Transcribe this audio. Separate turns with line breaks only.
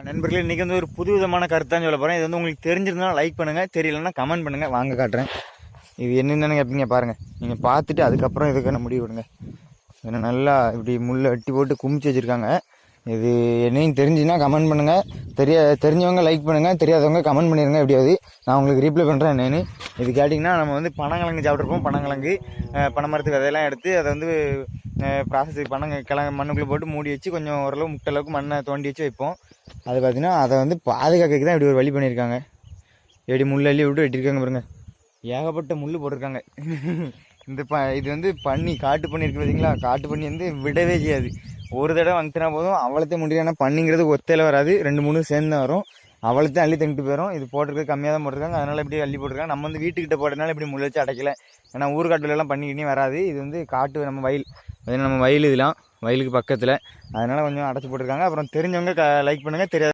நண்பர்களே, இன்றைக்கி வந்து ஒரு புது விதமான கருத்தான் சொல்ல போகிறேன். இது வந்து உங்களுக்கு தெரிஞ்சிருந்தாலும் லைக் பண்ணுங்கள், தெரியலன்னா கமெண்ட் பண்ணுங்கள். வாங்க காட்டுறேன். இது என்னென்னு கேட்பீங்க பாருங்கள். நீங்கள் பார்த்துட்டு அதுக்கப்புறம் இதுக்கான முடிவு விடுங்க. ஏன்னா நல்லா இப்படி முள்ளை வெட்டி போட்டு குமிச்சு வச்சுருக்காங்க. இது என்னையும் தெரிஞ்சுன்னா கமெண்ட் பண்ணுங்கள். தெரிஞ்சவங்க லைக் பண்ணுங்கள், தெரியாதவங்க கமெண்ட் பண்ணிடுங்க. எப்படியாவது நான் உங்களுக்கு ரீப்ளை பண்ணுறேன். என்னென்னு இது கேட்டிங்கன்னா, நம்ம வந்து பனங்கிழங்கு சாப்பிட்ருப்போம். பனங்கிழங்கு பனைமரத்து விதையெல்லாம் எடுத்து அதை வந்து ப்ராசஸ் கிழங்கு மண்ணுக்குள்ளே போட்டு மூடி வச்சு கொஞ்சம் ஓரளவு முட்டளவுக்கு மண்ணை தோண்டி வச்சு வைப்போம். அது பார்த்திங்கன்னா அதை வந்து பாதுகாக்கிறதுக்கு தான் இப்படி ஒரு வழி பண்ணியிருக்காங்க. எப்படி முள்ளி விட்டு வெட்டியிருக்காங்க பாருங்க. ஏகப்பட்ட முள் போட்டிருக்காங்க. இது வந்து பண்ணி காட்டு பண்ணி இருக்குது பார்த்தீங்களா. காட்டு பண்ணி வந்து விடவே செய்யாது. ஒரு தடவை வந்துட்டுனா போதும், அவ்வளோத்தையும் முடியும். ஏன்னா பண்ணிங்கிறது ஒத்தையில் வராது, 2-3 சேர்ந்து தான் வரும். அவ்வளோத்தையும் அள்ளி தங்கிட்டு போயிடும். இது போட்டிருக்க கம்மியாக தான் போட்டிருக்காங்க, அதனால் இப்படி அள்ளி போட்டிருக்காங்க. நம்ம வந்து வீட்டுக்கிட்ட போட்டதுனால இப்படி முள் வச்சு அடைக்கல. ஏன்னா ஊர்காட்டுலலாம் பண்ணிக்கிட்டே வராது. இது வந்து காட்டு நம்ம வயல் இதெல்லாம் வயலுக்கு பக்கத்தில், அதனால் கொஞ்சம் அடைச்சி போட்டிருக்காங்க. அப்புறம் தெரிஞ்சவங்க லைக் பண்ணுங்கள், தெரியாத